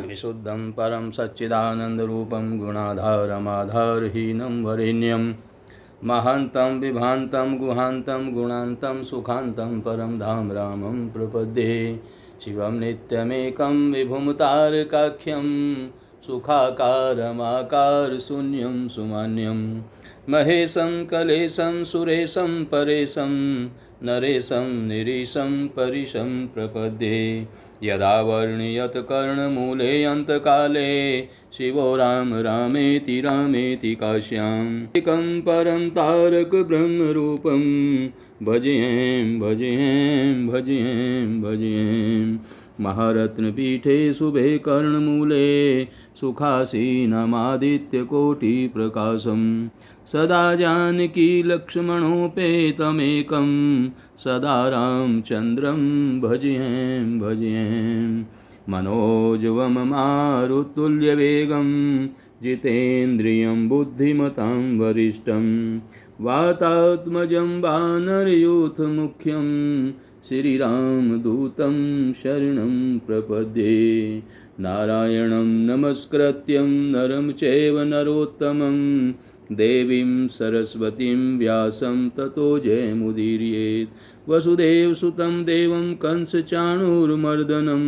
विशुद्धं परं सच्चिदानन्दरूपं गुणाधारमाधारहीनं वरेण्यं महान्तं विभान्तं गुहान्तं गुणान्तं सुखान्तं परं धाम रामं प्रपद्ये। शिवं नित्यमेकं विभुमतारकाख्यं सुखाकारमाकारशून्यं सुमान्यं महेशं कलेशं सुरेशं परेशं नरेशं निरीशं परिशं प्रपद्ये। यदा वर्ण्यत कर्णमूले अन्तकाले शिवो राम रामेति रामेति काश्याम् एकं परं तारक ब्रह्मरूपं भजेम भजेम भजेम भजेम। महारत्नपीठे शुभे कर्णमूले सुखासीनमादित्यकोटिप्रकाशं सदा जानकी लक्ष्मणोपेतमेकं सदा रामचन्द्रं भजेम भजेम। मनोजवं मारुतुल्यवेगं जितेन्द्रियं बुद्धिमतां वरिष्ठं वातात्मजं वानरयूथमुख्यं श्रीरामदूतं शरणं प्रपद्ये। नारायणं नमस्कृत्यं नरं चैव नरोत्तमं देवीं सरस्वतीं व्यासं ततो जयमुदीरयेत्। वसुदेवसुतं देवं कंसचाणूरमर्दनं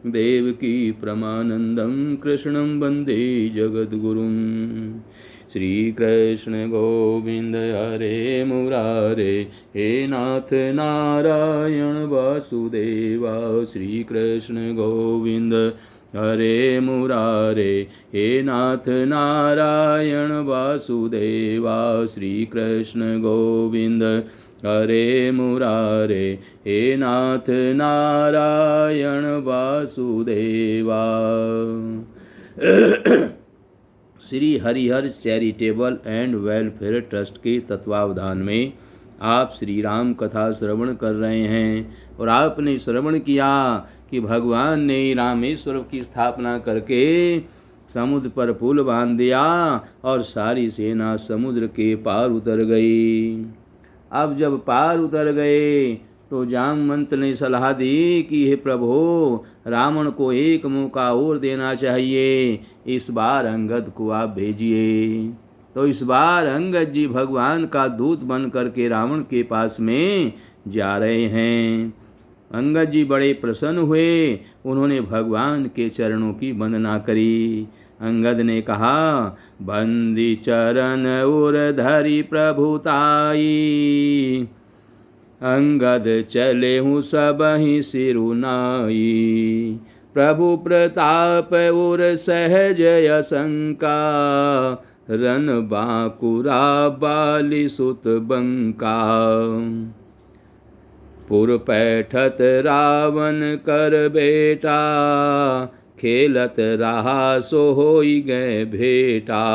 देवकी परमानन्दं कृष्णं वन्दे जगद्गुरुं। श्रीकृष्ण गोविंद हरे मुरारे हे नाथ नारायण वासुदेवा। श्रीकृष्ण गोविंद हरे मुरारे हे नाथ नारायण वासुदेवा। श्रीकृष्ण गोविंद हरे मुरारे हे नाथ Narayan Vasudeva. Shri Harihar charitable and welfare trust के तत्वावधान में आप श्री राम कथा श्रवण कर रहे हैं और आपने श्रवण किया कि भगवान ने रामेश्वर की स्थापना करके समुद्र पर पुल बांध दिया और सारी सेना समुद्र के पार उतर गई। अब जब पार उतर गए तो जामवंत ने सलाह दी कि हे प्रभु, रावण को एक मौका और देना चाहिए, इस बार अंगद को आप भेजिए। तो इस बार अंगद जी भगवान का दूत बन करके रावण के पास में जा रहे हैं। अंगद जी बड़े प्रसन्न हुए, उन्होंने भगवान के चरणों की वंदना करी। अंगद ने कहा, बंदी चरण उर धरि प्रभुताई, अंगद चले हूँ सबहि सिरुनाई। प्रभु प्रताप उर सहज यशंका, रन बांकुरा बाली सुत बंका। पुर पैठत रावण कर बेटा, खेलत रहा सो होई गए भेटा।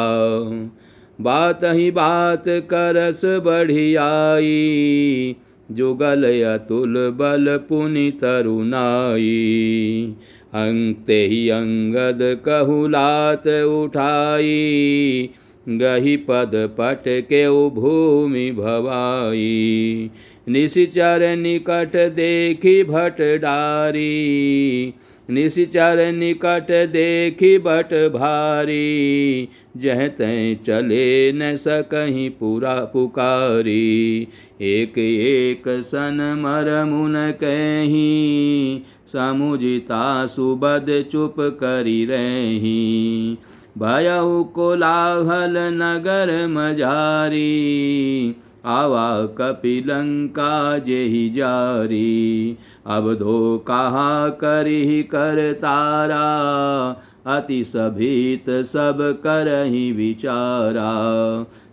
बात ही बात करस बढ़ियाई, जुगल अतुल बल पुनि तरुनाई। अंते ही अंगद कहुलात उठाई, गही पद पट के भूमि भवाई। निशिचर निकट देखी भट डारी, निशिचर निकट देखी भट भारी। जह तै चले न सकहीं पूरा पुकारी, एक एक सन मर मुन कहीं। समुझिता सुबद चुप करी रही, भयउ कोलाहल नगर मझारी। आवा कपिलंका जेहि जारी, अब धो कहा करहि कर तारा। अति सभीत सब करहि विचारा,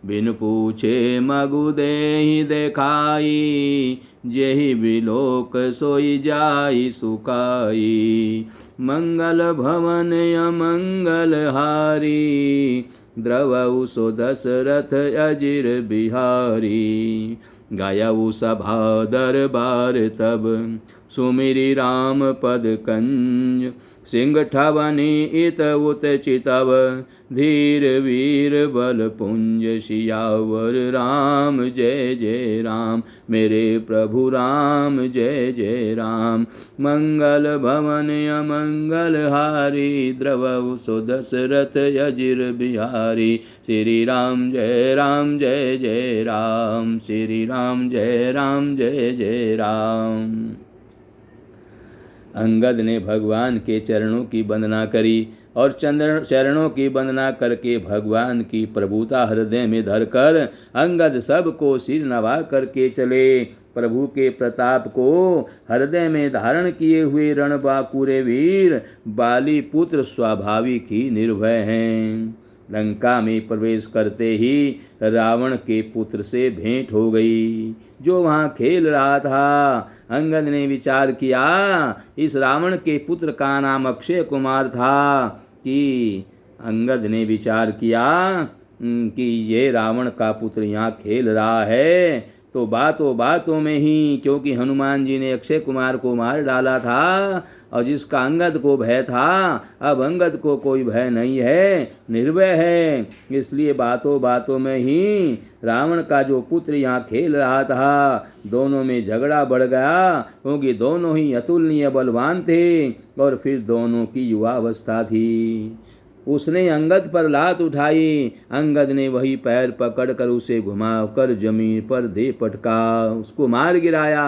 बिन पूछे मगु देहि देखाई। जेहि बिलोक सोई जाई सुकाई, मंगल भवन अमंगल हारी। द्रवउ सो दशरथ अजिर बिहारी, गायउ सभा दरबार तब सुमिरि राम पद कंज। सिंह ठवनि इत उत चितव धीर वीर बल पुंज। सियावर राम जय जय राम मेरे प्रभु राम जय जय राम। मंगल भवन अमंगल हारी द्रवहु सो दशरथ अजिर बिहारी। श्री राम जय जय राम श्री राम जय जय राम। अंगद ने भगवान के चरणों की वंदना करी और चरणों की वंदना करके भगवान की प्रभुता हृदय में धरकर अंगद सबको सिर नवा करके चले। प्रभु के प्रताप को हृदय में धारण किए हुए रणबांकुरे वीर बाली पुत्र स्वाभाविक ही निर्भय हैं। लंका में प्रवेश करते ही रावण के पुत्र से भेंट हो गई, जो वहाँ खेल रहा था। अंगद ने विचार किया, इस रावण के पुत्र का नाम अक्षय कुमार था अंगद ने विचार किया कि ये रावण का पुत्र यहाँ खेल रहा है, तो बातों बातों में ही, क्योंकि हनुमान जी ने अक्षय कुमार को मार डाला था और जिसका अंगद को भय था, अब अंगद को कोई भय नहीं है, निर्भय है। इसलिए बातों बातों में ही रावण का जो पुत्र यहाँ खेल रहा था, दोनों में झगड़ा बढ़ गया, क्योंकि दोनों ही अतुलनीय बलवान थे और फिर दोनों की युवावस्था थी। उसने अंगद पर लात उठाई, अंगद ने वही पैर पकड़कर उसे घुमाकर जमीन पर दे पटका, उसको मार गिराया।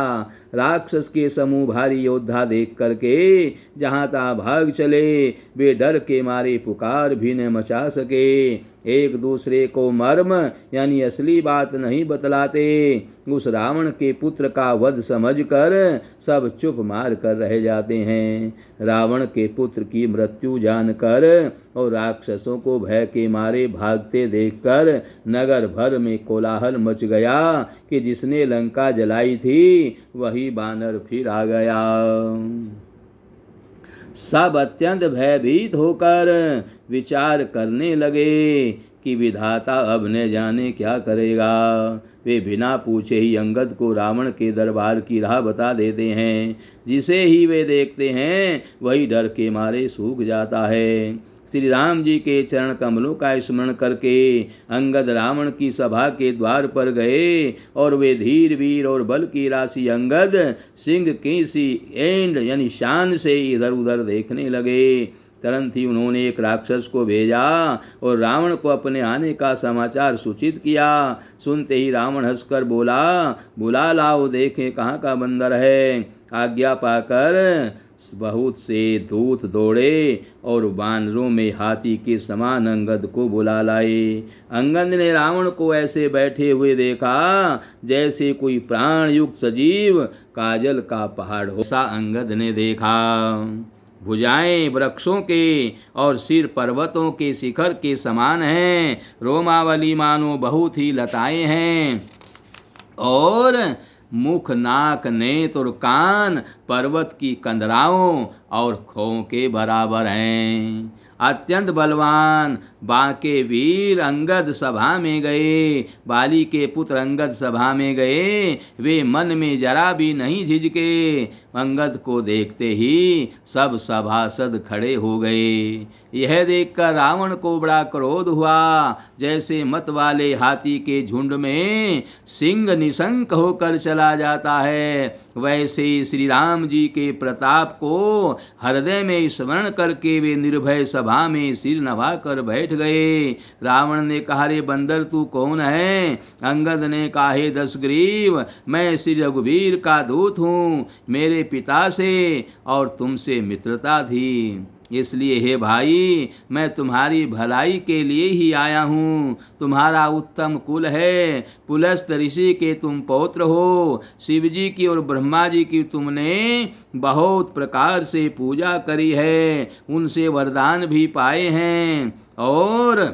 राक्षस के समूह भारी योद्धा देख करके जहाँ तहाँ भाग चले, वे डर के मारे पुकार भी न मचा सके। एक दूसरे को मर्म यानी असली बात नहीं बतलाते। उस रावण के पुत्र का वध समझकर सब चुप मार कर रह जाते हैं। रावण के पुत्र की मृत्यु जानकर और राक्षसों को भय के मारे भागते देखकर नगर भर में कोलाहल मच गया कि जिसने लंका जलाई थी वही बानर फिर आ गया। सब अत्यंत भयभीत होकर विचार करने लगे कि विधाता अब न जाने क्या करेगा। वे बिना पूछे ही अंगद को रावण के दरबार की राह बता देते हैं। जिसे ही वे देखते हैं वही डर के मारे सूख जाता है। श्री राम जी के चरण कमलों का स्मरण करके अंगद रावण की सभा के द्वार पर गए और वे धीर वीर और बल की राशि अंगद सिंह की सी एंड यानी शान से इधर उधर देखने लगे। तुरंत ही उन्होंने एक राक्षस को भेजा और रावण को अपने आने का समाचार सूचित किया। सुनते ही रावण हंसकर बोला, बुला लाओ, देखें कहाँ का बंदर है। आज्ञा पाकर बहुत से दूत दौड़े और बानरों में हाथी के समान अंगद को बुला लाए। अंगद ने रावण को ऐसे बैठे हुए देखा जैसे कोई प्राण युक्त सजीव काजल का पहाड़ हो। ऐसा अंगद ने देखा। भुजाएं वृक्षों के और सिर पर्वतों के शिखर के समान हैं। रोमावली मानो बहुत ही लताएं हैं और मुख नाक नेत्र और कान पर्वत की कंदराओं और खों के बराबर हैं। अत्यंत बलवान बांके वीर अंगद सभा में गए। बाली के पुत्र अंगद सभा में गए। वे मन में जरा भी नहीं झिझके। अंगद को देखते ही सब सभासद खड़े हो गए। यह देखकर रावण को बड़ा क्रोध हुआ। जैसे मत वाले हाथी के झुंड में सिंह निशंक होकर चला जाता है, वैसे श्री राम जी के प्रताप को हृदय में स्मरण करके वे निर्भय सभा में सिर नवाकर बैठ गए। रावण ने कहा, रे बंदर तू कौन है? अंगद ने कहा, हे दशग्रीव, मैं श्री रघुवीर का दूत हूँ। मेरे पिता से और तुमसे मित्रता थी, इसलिए हे भाई मैं तुम्हारी भलाई के लिए ही आया हूँ। तुम्हारा उत्तम कुल है, पुलस्त ऋषि के तुम पौत्र हो। शिव जी की और ब्रह्मा जी की तुमने बहुत प्रकार से पूजा करी है, उनसे वरदान भी पाए हैं और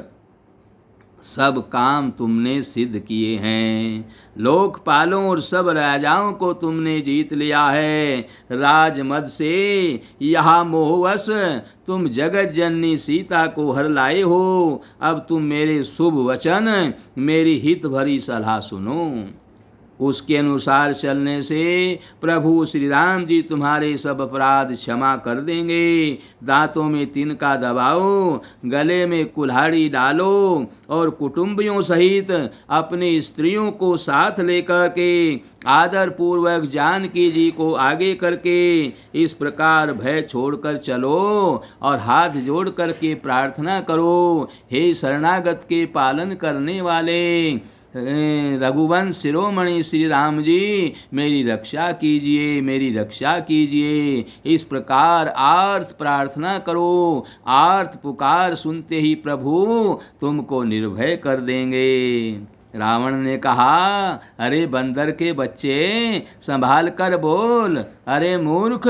सब काम तुमने सिद्ध किए हैं। लोकपालों और सब राजाओं को तुमने जीत लिया है। राजमद से यहाँ मोहवश तुम जगत जननी सीता को हर लाए हो। अब तुम मेरे शुभ वचन, मेरी हित भरी सलाह सुनो। उसके अनुसार चलने से प्रभु श्री राम जी तुम्हारे सब अपराध क्षमा कर देंगे। दांतों में तिनका दबाओ, गले में कुल्हाड़ी डालो और कुटुंबियों सहित अपनी स्त्रियों को साथ लेकर के आदर पूर्वक जानकी जी को आगे करके इस प्रकार भय छोड़कर चलो और हाथ जोड़ करके प्रार्थना करो, हे शरणागत के पालन करने वाले रघुवंश शिरोमणि श्री राम जी, मेरी रक्षा कीजिए, मेरी रक्षा कीजिए। इस प्रकार आर्त प्रार्थना करो। आर्त पुकार सुनते ही प्रभु तुमको निर्भय कर देंगे। रावण ने कहा, अरे बंदर के बच्चे, संभाल कर बोल। अरे मूर्ख,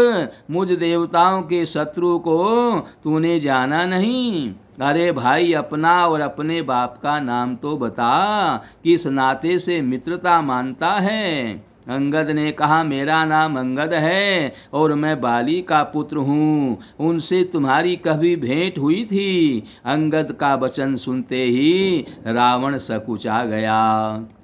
मुझ देवताओं के शत्रु को तूने जाना नहीं। अरे भाई, अपना और अपने बाप का नाम तो बता, किस नाते से मित्रता मानता है। अंगद ने कहा, मेरा नाम अंगद है और मैं बाली का पुत्र हूँ। उनसे तुम्हारी कभी भेंट हुई थी? अंगद का वचन सुनते ही रावण सकुचा गया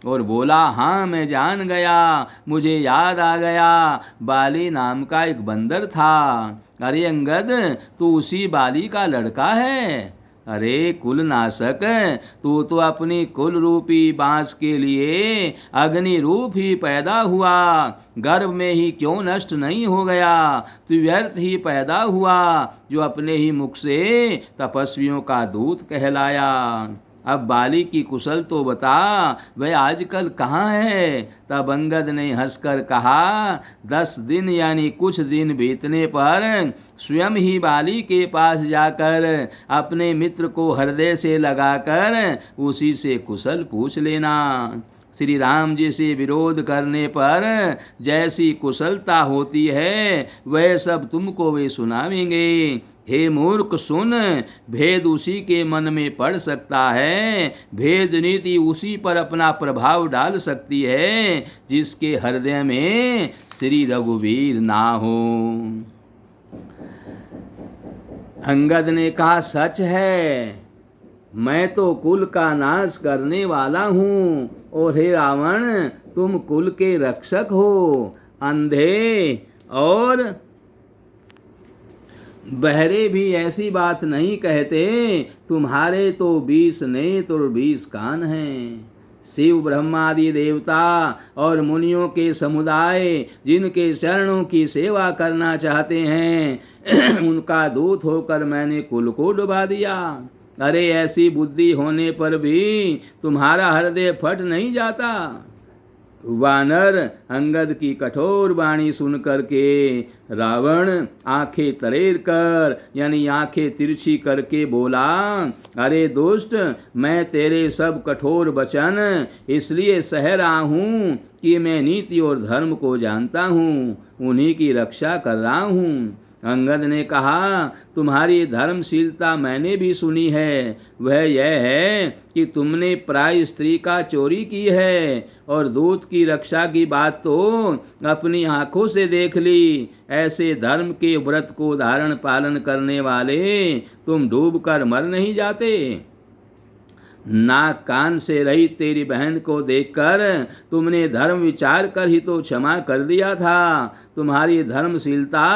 और बोला, हाँ मैं जान गया, मुझे याद आ गया, बाली नाम का एक बंदर था। अरे अंगद, तू उसी बाली का लड़का है? अरे कुल नाशक, तू तो अपनी कुल रूपी बांस के लिए अग्नि रूप ही पैदा हुआ, गर्भ में ही क्यों नष्ट नहीं हो गया? तू व्यर्थ ही पैदा हुआ जो अपने ही मुख से तपस्वियों का दूत कहलाया। अब बाली की कुशल तो बता, वह आजकल कहाँ है? तब अंगद ने हंसकर कहा, 10 दिन यानी कुछ दिन बीतने पर स्वयं ही बाली के पास जाकर अपने मित्र को हृदय से लगाकर उसी से कुशल पूछ लेना। श्री राम जी से विरोध करने पर जैसी कुशलता होती है वह सब तुमको वे सुनावेंगे। हे मूर्ख सुन, भेद उसी के मन में पड़ सकता है, भेद नीति उसी पर अपना प्रभाव डाल सकती है जिसके हृदय में श्री रघुवीर ना हो। अंगद ने कहा, सच है, मैं तो कुल का नाश करने वाला हूँ और हे रावण, तुम कुल के रक्षक हो। अंधे और बहरे भी ऐसी बात नहीं कहते, तुम्हारे तो 20 नेत्र और 20 कान हैं। शिव ब्रह्मादि देवता और मुनियों के समुदाय जिनके शरणों की सेवा करना चाहते हैं उनका दूत होकर मैंने कुल को डुबा दिया। अरे ऐसी बुद्धि होने पर भी तुम्हारा हृदय फट नहीं जाता। वानर अंगद की कठोर वाणी सुन करके रावण आंखें तरेर कर यानी आंखें तिरछी करके बोला, अरे दुष्ट, मैं तेरे सब कठोर वचन इसलिए सह रहा हूँ कि मैं नीति और धर्म को जानता हूँ, उन्हीं की रक्षा कर रहा हूँ। अंगद ने कहा, तुम्हारी धर्मशीलता मैंने भी सुनी है, वह यह है कि तुमने पराई स्त्री का चोरी की है और दूत की रक्षा की बात तो अपनी आंखों से देख ली। ऐसे धर्म के व्रत को धारण पालन करने वाले तुम डूब कर मर नहीं जाते। नाक कान से रहित तेरी बहन को देखकर तुमने धर्म विचार कर ही तो क्षमा कर दिया था। तुम्हारी धर्मशीलता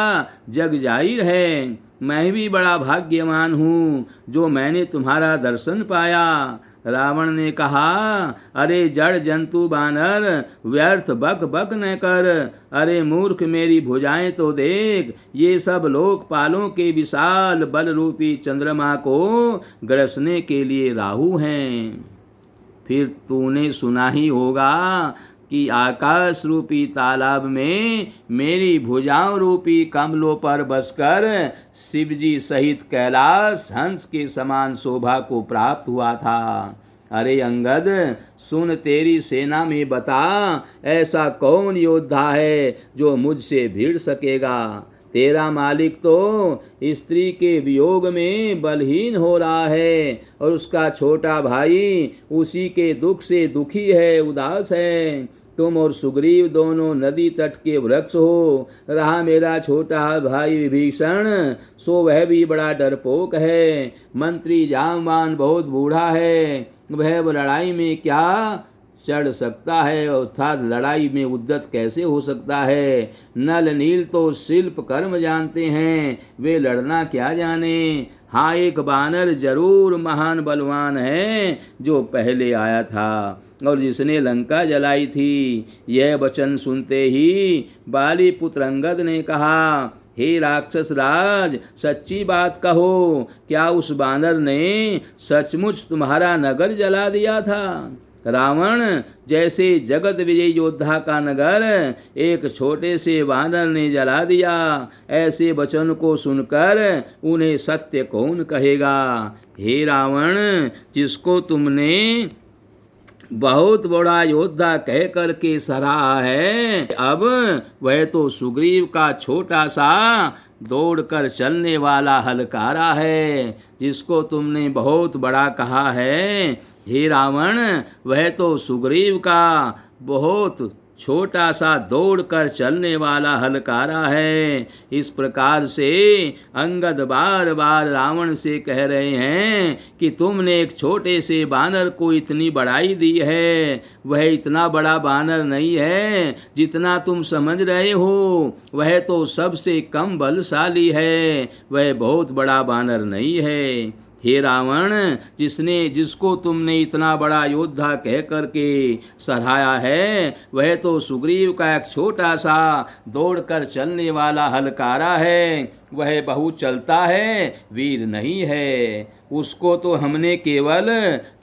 जग जाहिर है। मैं भी बड़ा भाग्यवान हूँ जो मैंने तुम्हारा दर्शन पाया। रावण ने कहा, अरे जड़ जंतु बानर, व्यर्थ बक बक न कर। अरे मूर्ख, मेरी भुजाएं तो देख, ये सब लोकपालों के विशाल बल रूपी चंद्रमा को ग्रसने के लिए राहु हैं। फिर तूने सुना ही होगा कि आकाश रूपी तालाब में मेरी भुजाओं रूपी कमलों पर बसकर शिवजी सहित कैलाश हंस के समान शोभा को प्राप्त हुआ था। अरे अंगद सुन, तेरी सेना में बता ऐसा कौन योद्धा है जो मुझसे भिड़ सकेगा। तेरा मालिक तो स्त्री के वियोग में बलहीन हो रहा है और उसका छोटा भाई उसी के दुख से दुखी है, उदास है। तुम और सुग्रीव दोनों नदी तट के वृक्ष हो। रहा मेरा छोटा भाई विभीषण, सो वह भी बड़ा डरपोक है। मंत्री जामवान बहुत बूढ़ा है, वह लड़ाई में क्या चढ़ सकता है, अर्थात लड़ाई में उद्यत कैसे हो सकता है। नल नील तो शिल्प कर्म जानते हैं, वे लड़ना क्या जाने। हाँ, एक बानर जरूर महान बलवान है जो पहले आया था और जिसने लंका जलाई थी। यह वचन सुनते ही बाली पुत्र अंगद ने कहा, हे राक्षस राज, सच्ची बात कहो, क्या उस बानर ने सचमुच तुम्हारा नगर जला दिया था? रावण जैसे जगत विजयी योद्धा का नगर एक छोटे से बानर ने जला दिया, ऐसे वचन को सुनकर उन्हें सत्य कौन कहेगा। हे रावण, जिसको तुमने बहुत बड़ा योद्धा कह करके सराहा है, अब वह तो सुग्रीव का छोटा सा दौड़कर चलने वाला हलकारा है। जिसको तुमने बहुत बड़ा कहा है, हे रावण, वह तो सुग्रीव का बहुत छोटा सा दौड़कर चलने वाला हलकारा है। इस प्रकार से अंगद बार बार रावण से कह रहे हैं कि तुमने एक छोटे से बानर को इतनी बड़ाई दी है। वह इतना बड़ा बानर नहीं है जितना तुम समझ रहे हो, वह तो सबसे कम बलशाली है, वह बहुत बड़ा बानर नहीं है। हे रावण, जिसको तुमने इतना बड़ा योद्धा कह करके सराहाया है, वह तो सुग्रीव का एक छोटा सा दौड़कर चलने वाला हलकारा है। वह बहुत चलता है, वीर नहीं है। उसको तो हमने केवल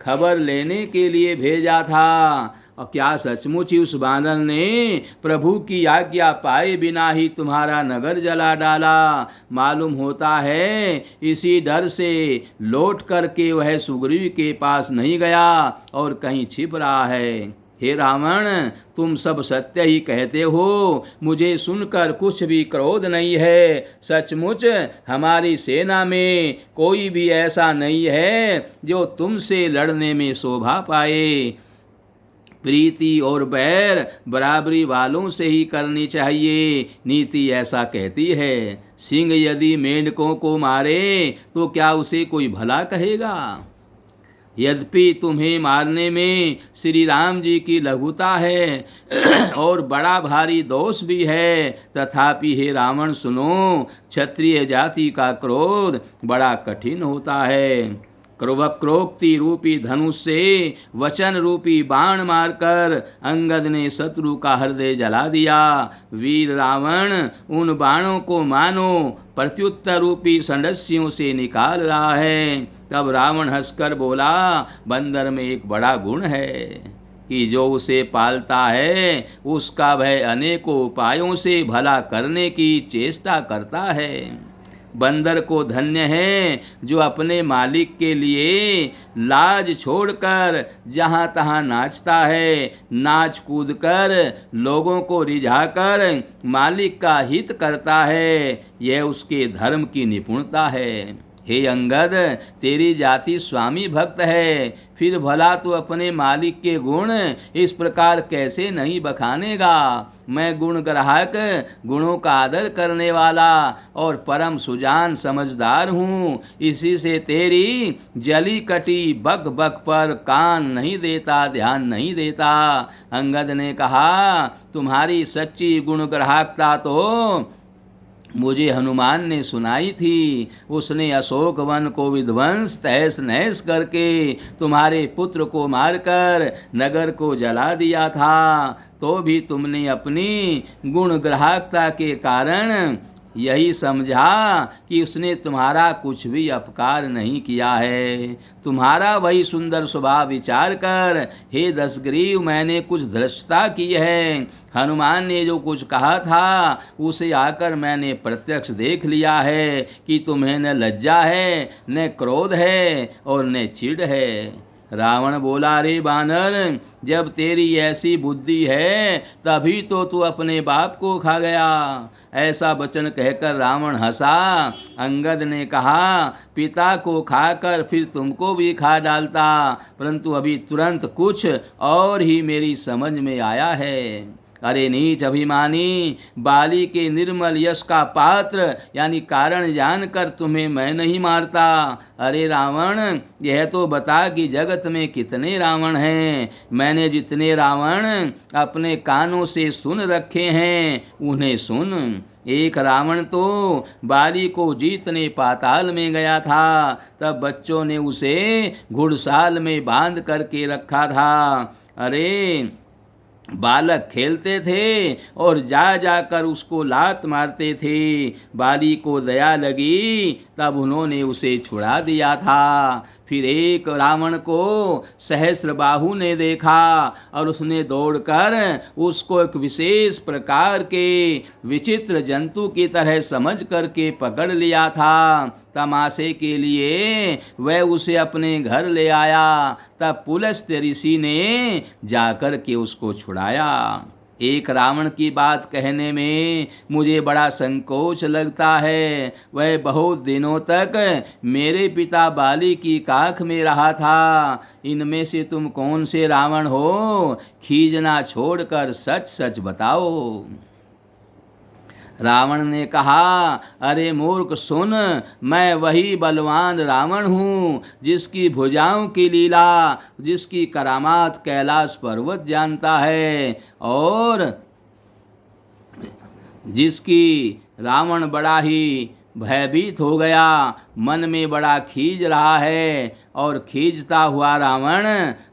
खबर लेने के लिए भेजा था। और क्या सचमुच ही उस बानर ने प्रभु की आज्ञा पाए बिना ही तुम्हारा नगर जला डाला? मालूम होता है इसी डर से लौट करके वह सुग्रीव के पास नहीं गया और कहीं छिप रहा है। हे रावण, तुम सब सत्य ही कहते हो, मुझे सुनकर कुछ भी क्रोध नहीं है। सचमुच हमारी सेना में कोई भी ऐसा नहीं है जो तुमसे लड़ने में शोभा पाए। प्रीति और बैर बराबरी वालों से ही करनी चाहिए, नीति ऐसा कहती है। सिंह यदि मेंढकों को मारे तो क्या उसे कोई भला कहेगा? यद्यपि तुम्हें मारने में श्री राम जी की लघुता है और बड़ा भारी दोष भी है, तथापि हे रावण सुनो, क्षत्रिय जाति का क्रोध बड़ा कठिन होता है। क्रोक्ति रूपी धनुष से वचन रूपी बाण मारकर अंगद ने शत्रु का हृदय जला दिया। वीर रावण उन बाणों को मानो प्रत्युत्तर रूपी संडस्यों से निकाल रहा है। तब रावण हंसकर बोला, बंदर में एक बड़ा गुण है कि जो उसे पालता है उसका वह अनेकों उपायों से भला करने की चेष्टा करता है। बंदर को धन्य है जो अपने मालिक के लिए लाज छोड़कर जहाँ तहाँ नाचता है, नाच कूद कर लोगों को रिझाकर मालिक का हित करता है। यह उसके धर्म की निपुणता है। हे अंगद, तेरी जाति स्वामी भक्त है, फिर भला तू अपने मालिक के गुण इस प्रकार कैसे नहीं बखानेगा? मैं गुण ग्राहक, गुणों का आदर करने वाला और परम सुजान समझदार हूँ। इसी से तेरी जली कटी बक बक पर कान नहीं देता, ध्यान नहीं देता। अंगद ने कहा, तुम्हारी सच्ची गुण ग्राहकता तो मुझे हनुमान ने सुनाई थी। उसने अशोक वन को विध्वंस तहस नहस करके तुम्हारे पुत्र को मारकर नगर को जला दिया था, तो भी तुमने अपनी गुण ग्राहकता के कारण यही समझा कि उसने तुम्हारा कुछ भी अपकार नहीं किया है। तुम्हारा वही सुंदर स्वभाव विचार कर हे दशग्रीव मैंने कुछ धृष्टता की है। हनुमान ने जो कुछ कहा था उसे आकर मैंने प्रत्यक्ष देख लिया है कि तुम्हें न लज्जा है, न क्रोध है और न चिढ़ है। रावण बोला, रे बानर, जब तेरी ऐसी बुद्धि है तभी तो तू अपने बाप को खा गया। ऐसा वचन कहकर रावण हंसा। अंगद ने कहा, पिता को खाकर फिर तुमको भी खा डालता, परंतु अभी तुरंत कुछ और ही मेरी समझ में आया है। अरे नीच अभिमानी, बाली के निर्मल यश का पात्र यानी कारण जानकर तुम्हें मैं नहीं मारता। अरे रावण, यह तो बता कि जगत में कितने रावण हैं। मैंने जितने रावण अपने कानों से सुन रखे हैं उन्हें सुन। एक रावण तो बाली को जीतने पाताल में गया था, तब बच्चों ने उसे घुड़साल में बांध करके रखा था। अरे बालक खेलते थे और जा जाकर उसको लात मारते थे। बाली को दया लगी तब उन्होंने उसे छुड़ा दिया था। फिर एक रावण को सहस्रबाहु ने देखा और उसने दौड़कर उसको एक विशेष प्रकार के विचित्र जंतु की तरह समझ करके पकड़ लिया था। तमाशे के लिए वह उसे अपने घर ले आया। तब पुलस्त्य ऋषि ने जाकर के उसको छुड़ाया। एक रावण की बात कहने में मुझे बड़ा संकोच लगता है। वह बहुत दिनों तक मेरे पिता बाली की काख में रहा था। इनमें से तुम कौन से रावण हो? खीजना छोड़कर सच सच बताओ। रावण ने कहा, अरे मूर्ख सुन, मैं वही बलवान रावण हूँ जिसकी भुजाओं की लीला, जिसकी करामात कैलाश पर्वत जानता है और जिसकी रावण बड़ा ही भयभीत हो गया, मन में बड़ा खींच रहा है। और खींचता हुआ रावण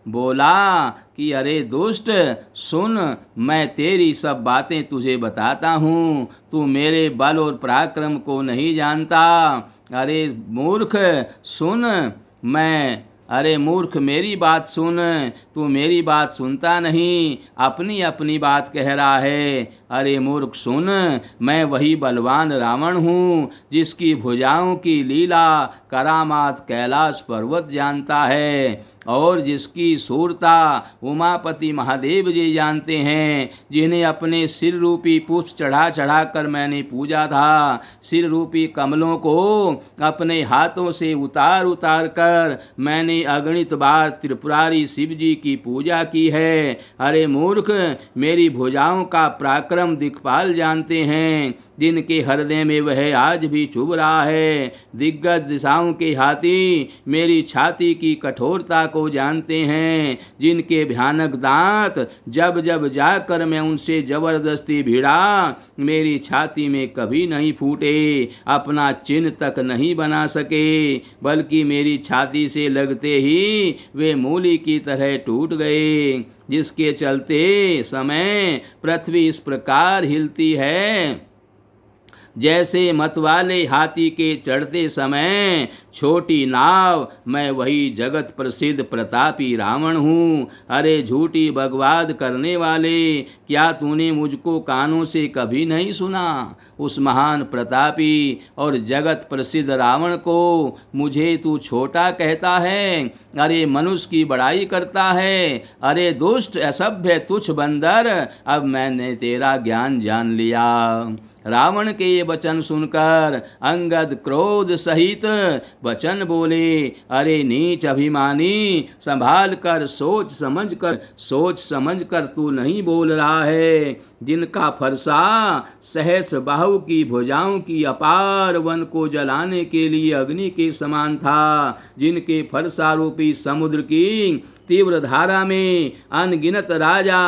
बोला कि अरे दुष्ट सुन, मैं तेरी सब बातें तुझे बताता हूँ। तू मेरे बल और पराक्रम को नहीं जानता। अरे मूर्ख सुन, अरे मूर्ख मेरी बात सुन, तू मेरी बात सुनता नहीं, अपनी अपनी बात कह रहा है। अरे मूर्ख सुन, मैं वही बलवान रावण हूँ जिसकी भुजाओं की लीला करामात कैलाश पर्वत जानता है और जिसकी सूरता उमापति महादेव जी जानते हैं, जिन्हें अपने सिर रूपी पुष्प चढ़ा चढ़ा कर मैंने पूजा था। सिर रूपी कमलों को अपने हाथों से उतार उतार कर मैंने अगणित बार त्रिपुरारी शिव जी की पूजा की है। अरे मूर्ख, मेरी भुजाओं का पराक्रम दिक्पाल जानते हैं, जिनके हृदय में वह आज भी चुभ रहा है। दिग्गज दिशाओं के हाथी मेरी छाती की कठोरता को जानते हैं, जिनके भयानक दांत जब जब जाकर मैं उनसे जबरदस्ती भिड़ा मेरी छाती में कभी नहीं फूटे, अपना चिन्ह तक नहीं बना सके, बल्कि मेरी छाती से लगते ही वे मूली की तरह टूट गए, जिसके चलते समय पृथ्वी इस प्रकार हिलती है जैसे मतवाले हाथी के चढ़ते समय छोटी नाव। मैं वही जगत प्रसिद्ध प्रतापी रावण हूँ। अरे झूठी बकवाद करने वाले, क्या तूने मुझको कानों से कभी नहीं सुना? उस महान प्रतापी और जगत प्रसिद्ध रावण को मुझे तू छोटा कहता है। अरे मनुष्य की बड़ाई करता है। अरे दुष्ट असभ्य तुच्छ बंदर, अब मैंने तेरा ज्ञान जान लिया। रावण के ये वचन सुनकर अंगद क्रोध सहित वचन बोले, अरे नीच अभिमानी, संभाल कर सोच समझ कर तू नहीं बोल रहा है। जिनका फरसा सहस्र बाहु की भुजाओं की अपार वन को जलाने के लिए अग्नि के समान था, जिनके फरसा रूपी समुद्र की तीव्र धारा में अनगिनत राजा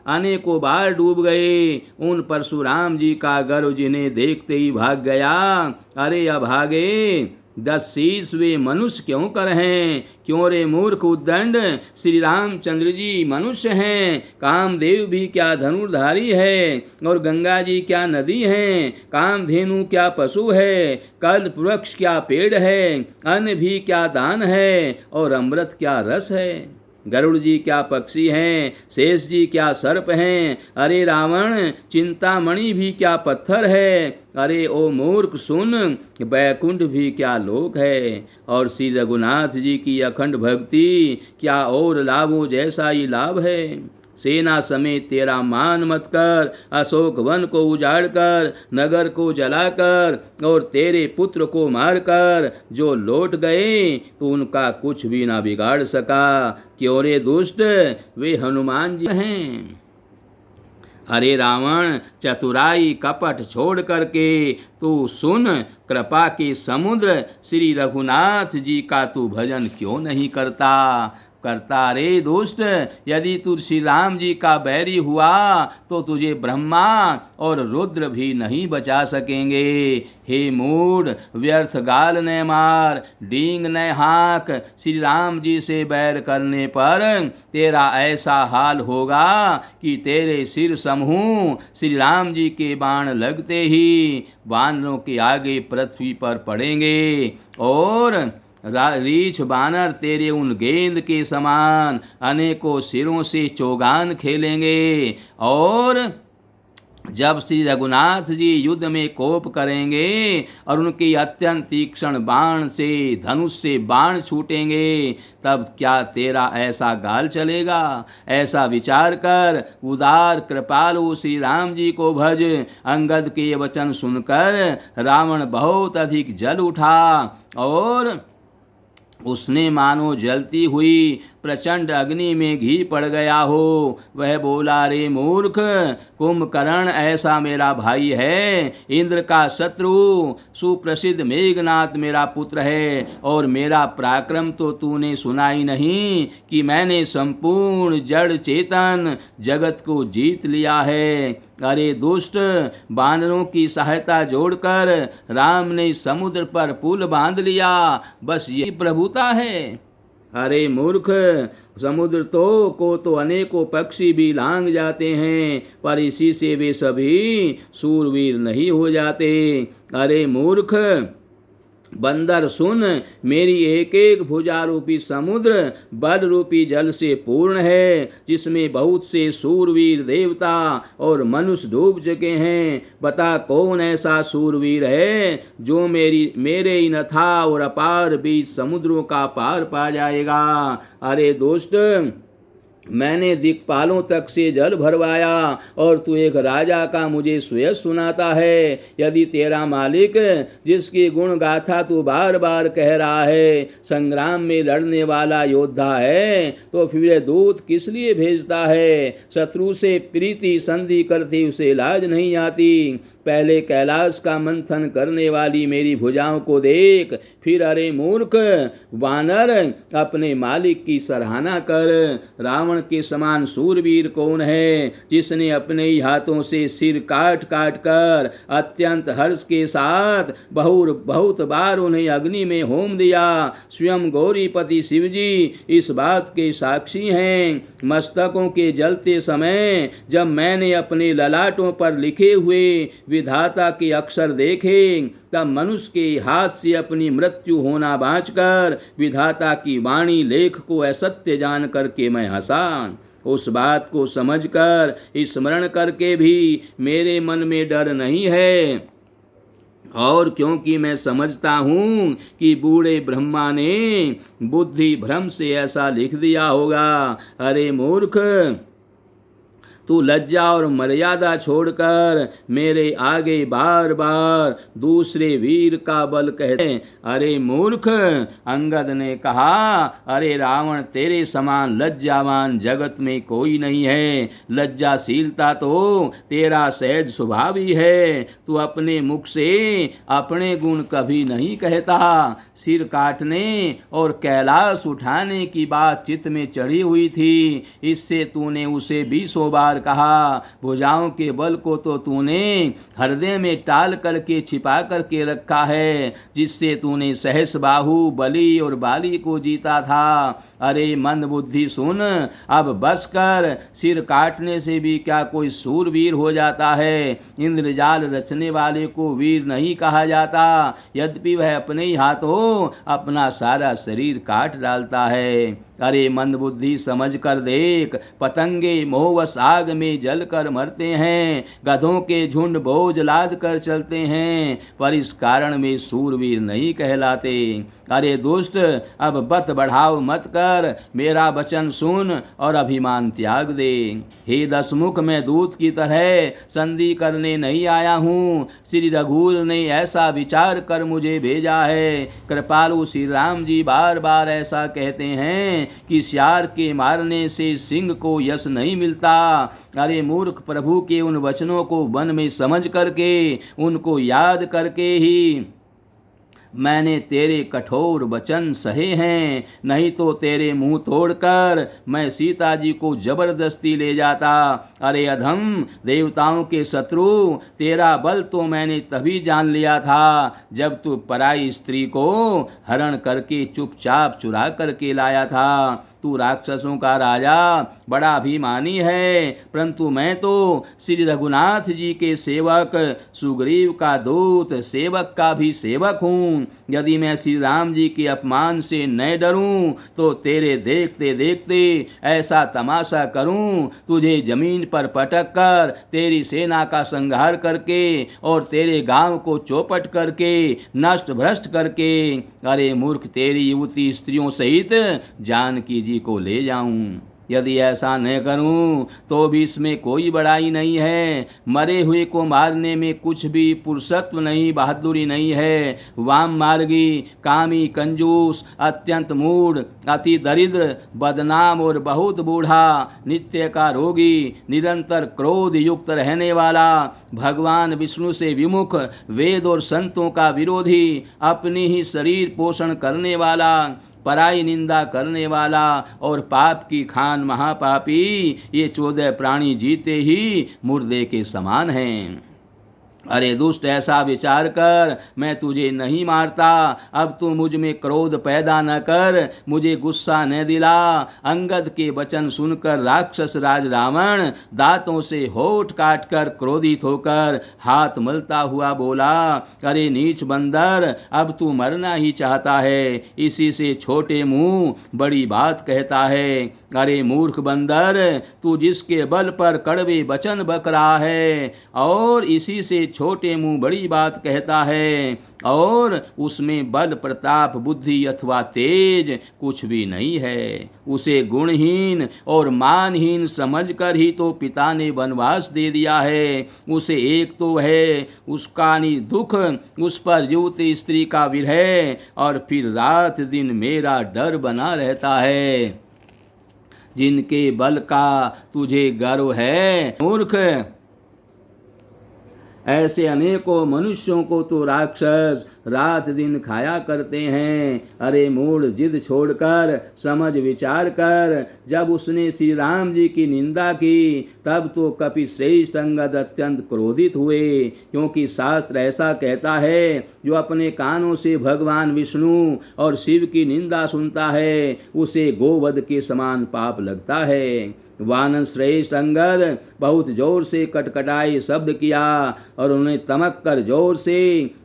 अनेकों बार डूब गए, उन परशुराम जी का गर्व जिन्हें देखते ही भाग गया। अरे अभागे 10 शीश वे मनुष्य क्यों कर हैं? क्यों रे मूर्ख उद्दंड, श्री रामचंद्र जी मनुष्य हैं, कामदेव भी क्या धनुर्धारी है, और गंगा जी क्या नदी है, कामधेनु क्या पशु है, कल्प वृक्ष क्या पेड़ है, अन्न भी क्या दान है, और अमृत क्या रस है। गरुड़ जी क्या पक्षी हैं, शेष जी क्या सर्प हैं। अरे रावण, चिंतामणि भी क्या पत्थर है। अरे ओ मूर्ख सुन, बैकुंठ भी क्या लोक है, और श्री रघुनाथ जी की अखंड भक्ति क्या और लाभों जैसा ही लाभ है। सेना समेत तेरा मान मत कर, अशोक वन को उजाड़ कर, नगर को जलाकर और तेरे पुत्र को मारकर जो लौट गए तो उनका कुछ भी ना बिगाड़ सका। क्यों रे दुष्ट, वे हनुमान जी हैं। अरे रावण, चतुराई कपट छोड़ करके तू सुन, कृपा के समुद्र श्री रघुनाथ जी का तू भजन क्यों नहीं करता। रे दुष्ट, यदि तू श्री राम जी का बैरी हुआ तो तुझे ब्रह्मा और रुद्र भी नहीं बचा सकेंगे। हे मूढ़, व्यर्थ गाल न मार, डींग न हाँक, श्री राम जी से बैर करने पर तेरा ऐसा हाल होगा कि तेरे सिर समूह श्री राम जी के बाण लगते ही वानरों के आगे पृथ्वी पर पड़ेंगे और रीछ बानर तेरे उन गेंद के समान अनेकों सिरों से चौगान खेलेंगे। और जब श्री रघुनाथ जी युद्ध में कोप करेंगे और उनके अत्यंत तीक्ष्ण बाण से, धनुष से बाण छूटेंगे, तब क्या तेरा ऐसा गाल चलेगा। ऐसा विचार कर उदार कृपालु श्री राम जी को भज। अंगद के वचन सुनकर रावण बहुत अधिक जल उठा और उसने मानो जलती हुई प्रचंड अग्नि में घी पड़ गया हो। वह बोला, रे मूर्ख, कुंभकर्ण ऐसा मेरा भाई है, इंद्र का शत्रु, सुप्रसिद्ध मेघनाथ मेरा पुत्र है, और मेरा पराक्रम तो तूने सुना ही नहीं कि मैंने संपूर्ण जड़ चेतन जगत को जीत लिया है। अरे दुष्ट, बानरों की सहायता जोड़कर राम ने समुद्र पर पुल बांध लिया, बस यही प्रभुता है। अरे मूर्ख, समुद्र तो अनेकों पक्षी भी लांग जाते हैं, पर इसी से वे सभी सूरवीर नहीं हो जाते। अरे मूर्ख बंदर सुन, मेरी एक एक भुजा रूपी समुद्र बल रूपी जल से पूर्ण है, जिसमें बहुत से सूरवीर देवता और मनुष्य डूब चुके हैं। बता कौन ऐसा सूरवीर है जो मेरे इन अथाह और अपार बीच समुद्रों का पार पा जाएगा। अरे दोस्त, मैंने दिक्पालों तक से जल भरवाया और तू एक राजा का मुझे सुयश सुनाता है। यदि तेरा मालिक, जिसकी गुण गाथा तू बार बार कह रहा है, संग्राम में लड़ने वाला योद्धा है, तो फिर दूत किस लिए भेजता है। शत्रु से प्रीति संधि करते उसे लाज नहीं आती। पहले कैलाश का मंथन करने वाली मेरी भुजाओं को देख, फिर अरे मूर्ख वानर अपने मालिक की सराहना कर। रावण के समान सूरवीर कौन है जिसने अपने ही हाथों से सिर काट काट कर अत्यंत हर्ष के साथ बहुत बार उन्हें अग्नि में होम दिया। स्वयं गौरीपति शिवजी इस बात के साक्षी हैं। मस्तकों के जलते समय जब मैंने अपने ललाटों पर लिखे हुए विधाता के अक्षर देखे, तब मनुष्य के हाथ से अपनी मृत्यु होना बाँचकर विधाता की वाणी लेख को असत्य जान करके मैं हंसा। उस बात को समझकर स्मरण करके भी मेरे मन में डर नहीं है, और क्योंकि मैं समझता हूँ कि बूढ़े ब्रह्मा ने बुद्धि भ्रम से ऐसा लिख दिया होगा। अरे मूर्ख, तू लज्जा और मर्यादा छोड़कर मेरे आगे बार बार दूसरे वीर का बल कहते। अरे मूर्ख, अंगद ने कहा, अरे रावण, तेरे समान लज्जावान जगत में कोई नहीं है। लज्जाशीलता तो तेरा सहज स्वभाव ही है। तू अपने मुख से अपने गुण कभी नहीं कहता। सिर काटने और कैलाश उठाने की बात चित्त में चढ़ी हुई थी, इससे तूने उसे 20 बार कहा। भुजाओं के बल को तो तूने हृदय में टाल करके छिपा करके रखा है, जिससे तूने सहस बाहु, बलि और बाली को जीता था। अरे मंद बुद्धि सुन, अब बस कर। सिर काटने से भी क्या कोई सूरवीर हो जाता है। इंद्रजाल रचने वाले को वीर नहीं कहा जाता, यद्यपि वह अपने ही हाथों अपना सारा शरीर काट डालता है। अरे मंदबुद्धि समझ कर देख, पतंगे मोहवश आग में जल कर मरते हैं, गधों के झुंड बोझ लाद कर चलते हैं, पर इस कारण में सूरवीर नहीं कहलाते। अरे दुष्ट, अब बत बढ़ाव मत कर, मेरा वचन सुन और अभिमान त्याग दे। हे दशमुख, मैं दूत की तरह संधि करने नहीं आया हूँ। श्री रघुवर ने ऐसा विचार कर मुझे भेजा है। कृपालु श्री राम जी बार बार ऐसा कहते हैं कि सियार के मारने से सिंह को यश नहीं मिलता, अरे मूर्ख, प्रभु के उन वचनों को मन में समझ करके, उनको याद करके ही मैंने तेरे कठोर वचन सहे हैं, नहीं तो तेरे मुंह तोड़कर मैं सीता जी को जबरदस्ती ले जाता। अरे अधम, देवताओं के शत्रु, तेरा बल तो मैंने तभी जान लिया था जब तू पराई स्त्री को हरण करके चुपचाप चुरा करके लाया था। तू राक्षसों का राजा बड़ा अभिमानी है, परंतु मैं तो श्री रघुनाथ जी के सेवक, सुग्रीव का दूत, सेवक का भी सेवक हूँ। यदि मैं श्री राम जी के अपमान से न डरूं तो तेरे देखते देखते ऐसा तमाशा करूं, तुझे जमीन पर पटक कर तेरी सेना का संहार करके और तेरे गांव को चौपट करके नष्ट भ्रष्ट करके, अरे मूर्ख, तेरी युवती स्त्रियों सहित जानकी जी को ले जाऊं। यदि ऐसा न करूं तो भी इसमें कोई बड़ाई नहीं है। मरे हुए को मारने में कुछ भी पुरुषत्व नहीं, बहादुरी नहीं है। वाम मार्गी, कामी, कंजूस, अत्यंत मूढ़, अति दरिद्र, बदनाम और बहुत बूढ़ा, नित्य का रोगी, निरंतर क्रोध युक्त रहने वाला, भगवान विष्णु से विमुख, वेद और संतों का विरोधी, अपनी ही शरीर पोषण करने वाला, पराई निंदा करने वाला और पाप की खान महापापी, ये 14 प्राणी जीते ही मुर्दे के समान हैं। अरे दुष्ट, ऐसा विचार कर, मैं तुझे नहीं मारता। अब तू मुझ में क्रोध पैदा न कर, मुझे गुस्सा न दिला। अंगद के वचन सुनकर राक्षस राज रावण दांतों से होठ काट कर क्रोधित होकर हाथ मलता हुआ बोला, अरे नीच बंदर, अब तू मरना ही चाहता है, इसी से छोटे मुंह बड़ी बात कहता है। अरे मूर्ख बंदर, तू जिसके बल पर कड़वे वचन बक रहा है और इसी से छोटे मुंह बड़ी बात कहता है, और उसमें बल, प्रताप, बुद्धि अथवा तेज कुछ भी नहीं है। उसे गुणहीन और मानहीन समझकर ही तो पिता ने वनवास दे दिया है। उसे एक तो है उसका दुख, उस पर युवती स्त्री का विरह, और फिर रात दिन मेरा डर बना रहता है। जिनके बल का तुझे गर्व है मूर्ख, ऐसे अनेकों मनुष्यों को तो राक्षस रात दिन खाया करते हैं। अरे मूढ़, जिद छोड़कर समझ विचार कर। जब उसने श्री राम जी की निंदा की तब तो कपिश्रेष्ठ अंगद अत्यंत क्रोधित हुए, क्योंकि शास्त्र ऐसा कहता है, जो अपने कानों से भगवान विष्णु और शिव की निंदा सुनता है उसे गोवध के समान पाप लगता है। वानर श्रेष्ठ अंगद बहुत जोर से कटकटाई शब्द किया और उन्हें तमक कर जोर से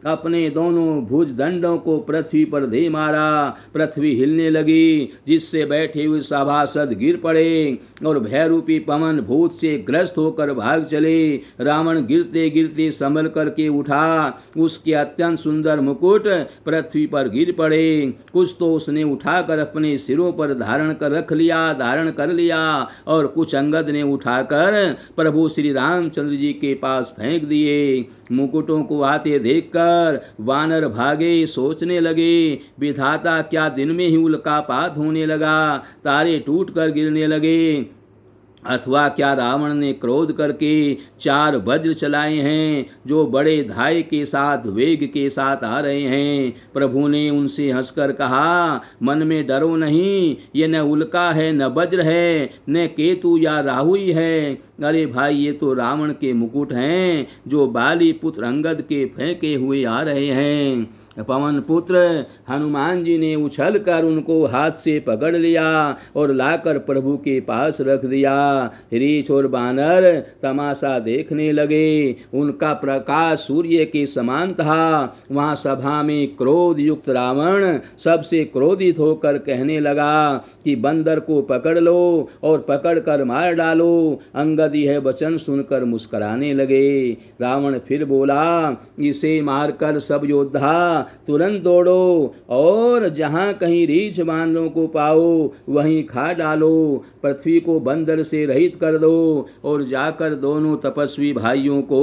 अपने दोनों भुज दंडों को पृथ्वी पर दे मारा। पृथ्वी हिलने लगी, जिससे बैठे हुए सभासद गिर पड़े और भयरूपी पवन भूत से ग्रस्त होकर भाग चले। रावण गिरते गिरते संभल करके उठा, उसके अत्यंत सुंदर मुकुट पृथ्वी पर गिर पड़े। कुछ तो उसने उठाकर अपने सिरों पर धारण कर लिया और कुछ अंगद ने उठाकर प्रभु श्री रामचंद्र जी के पास फेंक दिए। मुकुटों को आते देखकर वानर भागे, सोचने लगे, विधाता, क्या दिन में ही उल्कापात होने लगा, तारे टूट कर गिरने लगे, अथवा क्या रावण ने क्रोध करके 4 वज्र चलाए हैं जो बड़े धाय के साथ वेग के साथ आ रहे हैं। प्रभु ने उनसे हंसकर कहा, मन में डरो नहीं, ये न उल्का है, न वज्र है, न केतु या राहु ही है। अरे भाई, ये तो रावण के मुकुट हैं जो बाली पुत्र अंगद के फेंके हुए आ रहे हैं। पवन पुत्र हनुमान जी ने उछल कर उनको हाथ से पकड़ लिया और लाकर प्रभु के पास रख दिया। रीछ और बानर तमाशा देखने लगे। उनका प्रकाश सूर्य के समान था। वहाँ सभा में क्रोध युक्त रावण सबसे क्रोधित होकर कहने लगा कि बंदर को पकड़ लो और पकड़ कर मार डालो। अंगद यह वचन सुनकर मुस्कुराने लगे। रावण फिर बोला, इसे मारकर सब योद्धा तुरंत दौड़ो और जहाँ कहीं रीछ बानरों को पाओ वहीं खा डालो। पृथ्वी को बंदर से रहित कर दो और जाकर दोनों तपस्वी भाइयों को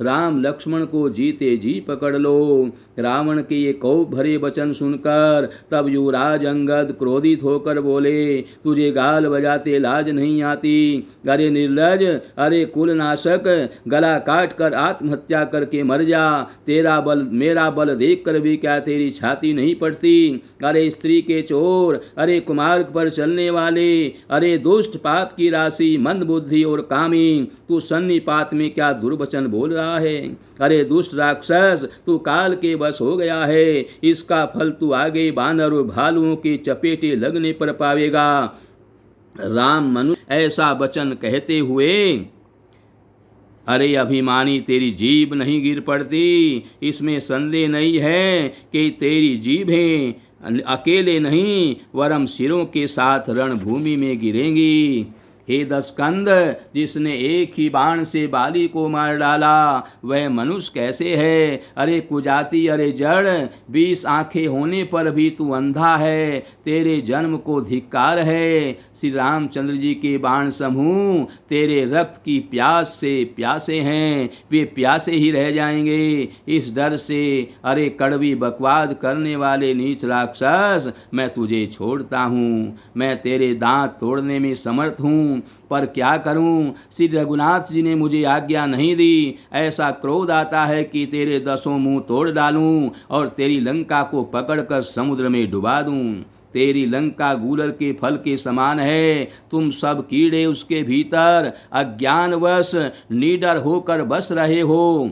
राम लक्ष्मण को जीते जी पकड़ लो। रावण के ये कोप भरे वचन सुनकर तब युवराज अंगद क्रोधित होकर बोले, तुझे गाल बजाते लाज नहीं आती? अरे निर्लज, अरे कुलनाशक, गला काट कर आत्महत्या करके मर जा। तेरा बल मेरा बल देख कर भी क्या तेरी छाती नहीं पड़ती? अरे स्त्री के चोर, अरे कुमार्ग पर चलने वाले, अरे दुष्ट पाप की राशि, मंद बुद्धि और कामी, तू सन्निपात में क्या दुर्वचन बोल रहा है? अरे दुष्ट राक्षस, तू काल के बस हो गया है। इसका फल तू आगे बानर और भालुओं के चपेटे लगने पर पावेगा। राम मनुष्य ऐसा वचन कहते हुए, अरे अभिमानी, तेरी जीभ नहीं गिर पड़ती? इसमें संदेह नहीं है कि तेरी जीभें अकेले नहीं वरम सिरों के साथ रणभूमि में गिरेंगी। हे दशकंद, जिसने एक ही बाण से बाली को मार डाला वह मनुष्य कैसे है? अरे कुजाति, अरे जड़, 20 आंखें होने पर भी तू अंधा है। तेरे जन्म को धिक्कार है। श्री रामचंद्र जी के बाण समूह तेरे रक्त की प्यास से प्यासे हैं, वे प्यासे ही रह जाएंगे। इस डर से, अरे कड़वी बकवाद करने वाले नीच राक्षस, मैं तुझे छोड़ता हूँ। मैं तेरे दांत तोड़ने में समर्थ हूँ, पर क्या करूं? श्री रघुनाथ जी ने मुझे आज्ञा नहीं दी। ऐसा क्रोध आता है कि तेरे 10 मुंह तोड़ डालूं और तेरी लंका को पकड़कर समुद्र में डुबा दूं। तेरी लंका गूलर के फल के समान है। तुम सब कीड़े उसके भीतर अज्ञानवश निडर होकर बस रहे हो।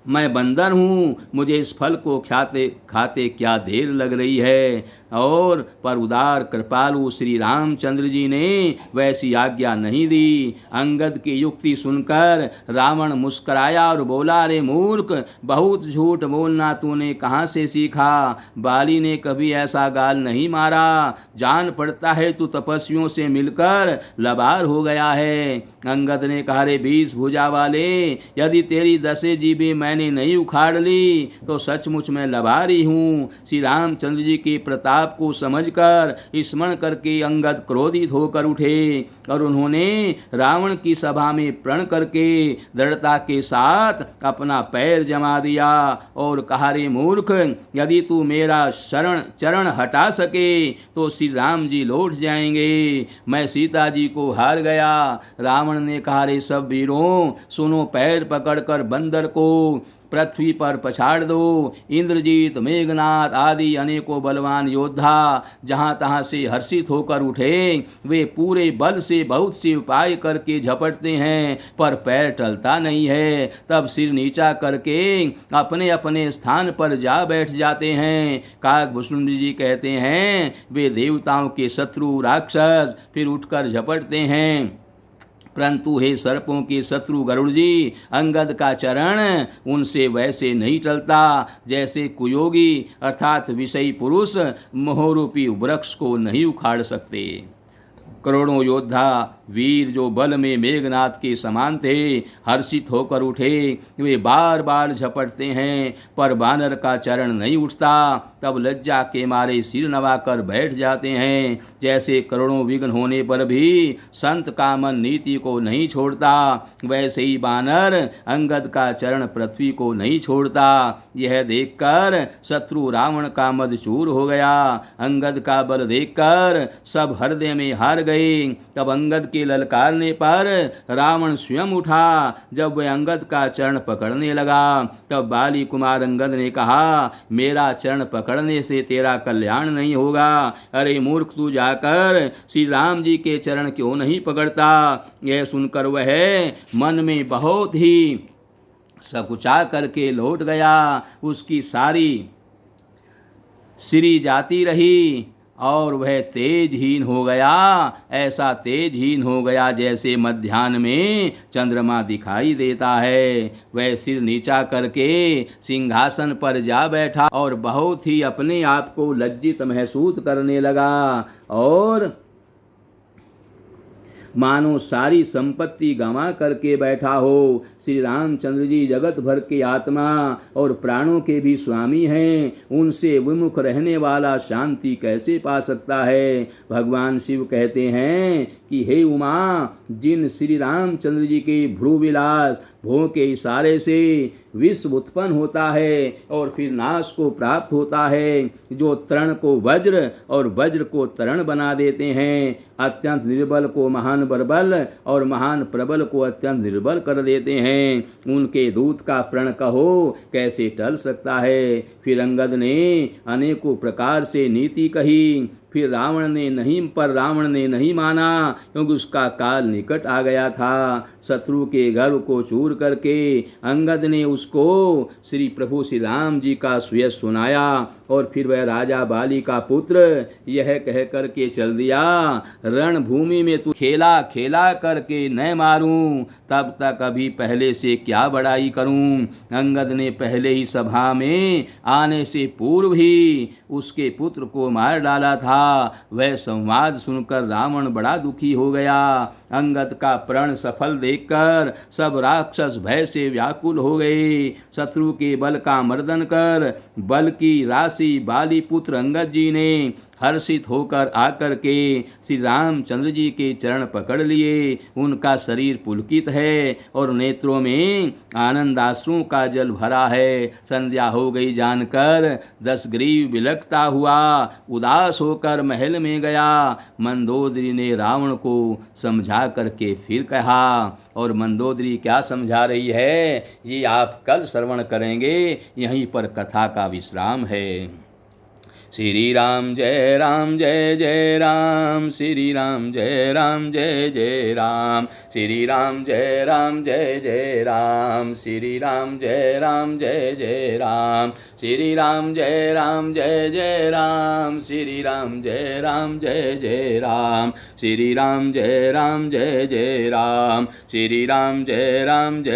मैं बंदर हूँ, मुझे इस फल को खाते क्या देर लग रही है। और पर उदार कृपालु श्री रामचंद्र जी ने वैसी आज्ञा नहीं दी। अंगद की युक्ति सुनकर रावण मुस्कराया और बोला, रे मूर्ख, बहुत झूठ बोलना तूने कहाँ से सीखा? बाली ने कभी ऐसा गाल नहीं मारा। जान पड़ता है तू तपस्वियों से मिलकर लबार हो गया है। अंगद ने कहा, रे 20 भुजा वाले, यदि तेरी 10 जीभें मैंने नहीं उखाड़ ली तो सचमुच मैं लबारी हूँ। श्री रामचंद्र जी के प्रताप को समझकर स्मरण करके अंगद क्रोधित होकर उठे और उन्होंने रावण की सभा में प्रण करके दृढ़ता के साथ अपना पैर जमा दिया और कहा, रे मूर्ख, यदि तू मेरा चरण हटा सके तो श्री राम जी लौट जाएंगे। मैं सीता जी को हार गया। रावण ने कहा, रे सब वीरों सुनो, पैर पकड़कर बंदर को पृथ्वी पर पछाड़ दो। इंद्रजीत, मेघनाथ आदि अनेकों बलवान योद्धा जहाँ तहाँ से हर्षित होकर उठे। वे पूरे बल से बहुत से उपाय करके झपटते हैं पर पैर टलता नहीं है। तब सिर नीचा करके अपने अपने स्थान पर जा बैठ जाते हैं। काकभूषण जी कहते हैं, वे देवताओं के शत्रु राक्षस फिर उठकर झपटते हैं, परंतु हे सर्पों के शत्रु गरुड़ जी, अंगद का चरण उनसे वैसे नहीं टलता जैसे कुयोगी अर्थात विषयी पुरुष मोहरूपी वृक्ष को नहीं उखाड़ सकते। करोड़ों योद्धा वीर जो बल में मेघनाथ के समान थे हर्षित होकर उठे। वे बार बार झपटते हैं पर बानर का चरण नहीं उठता। तब लज्जा के मारे सिर नवाकर बैठ जाते हैं। जैसे करोड़ों विघ्न होने पर भी संत का मन नीति को नहीं छोड़ता, वैसे ही बानर अंगद का चरण पृथ्वी को नहीं छोड़ता। यह देखकर शत्रु रावण का मद चूर हो गया। अंगद का बल देखकर सब हृदय में हार गए। तब अंगद के ललकारने पर रावण स्वयं उठा। जब वह अंगद का चरण पकड़ने लगा तब बाली कुमार अंगद ने कहा, मेरा चरण पकड़ने से तेरा कल्याण नहीं होगा। अरे मूर्ख, तू जाकर श्री राम जी के चरण क्यों नहीं पकड़ता? यह सुनकर वह मन में बहुत ही सकुचा करके लौट गया। उसकी सारी सिरी जाती रही और वह तेजहीन हो गया। ऐसा तेजहीन हो गया जैसे मध्याह्न में चंद्रमा दिखाई देता है। वह सिर नीचा करके सिंहासन पर जा बैठा और बहुत ही अपने आप को लज्जित महसूस करने लगा और मानो सारी संपत्ति गंवा करके बैठा हो। श्री रामचंद्र जी जगत भर के आत्मा और प्राणों के भी स्वामी हैं, उनसे विमुख रहने वाला शांति कैसे पा सकता है। भगवान शिव कहते हैं कि हे उमा, जिन श्री रामचंद्र जी के भ्रू विलास भों के इशारे से विश्व उत्पन्न होता है और फिर नाश को प्राप्त होता है, जो तरण को वज्र और वज्र को तरण बना देते हैं, अत्यंत निर्बल को महान बर्बल और महान प्रबल को अत्यंत निर्बल कर देते हैं, उनके दूत का प्रण कहो कैसे टल सकता है। फिर अंगद ने अनेकों प्रकार से नीति कही, फिर रावण ने नहीं माना, क्योंकि उसका काल निकट आ गया था। शत्रु के गर्व को चूर करके अंगद ने उसको श्री प्रभु श्री राम जी का सुयश सुनाया और फिर वह राजा बाली का पुत्र यह कह करके चल दिया, रणभूमि में तू खेला खेला करके न मारूं, तब तक अभी पहले से क्या बड़ाई करूं। अंगद ने पहले ही सभा में आने से पूर्व ही उसके पुत्र को मार डाला था। वह संवाद सुनकर रावण बड़ा दुखी हो गया। अंगद का प्रण सफल देखकर सब राक्षस भय से व्याकुल हो गए। शत्रु के बल का मर्दन कर बल की राशि बाली पुत्र अंगद जी ने हर्षित होकर आकर के श्री रामचंद्र जी के चरण पकड़ लिए। उनका शरीर पुलकित है और नेत्रों में आनंदाश्रुओं का जल भरा है। संध्या हो गई जानकर दशग्रीव बिलखता हुआ उदास होकर महल में गया। मंदोदरी ने रावण को समझा करके फिर कहा, और मंदोदरी क्या समझा रही है ये आप कल श्रवण करेंगे। यहीं पर कथा का विश्राम है। श्री राम जय जय राम, श्री राम जय जय राम, श्री राम जय जय राम, श्री राम जय जय राम, श्री राम जय जय राम, श्री राम जय जय राम, श्री राम जय जय राम, श्री राम जय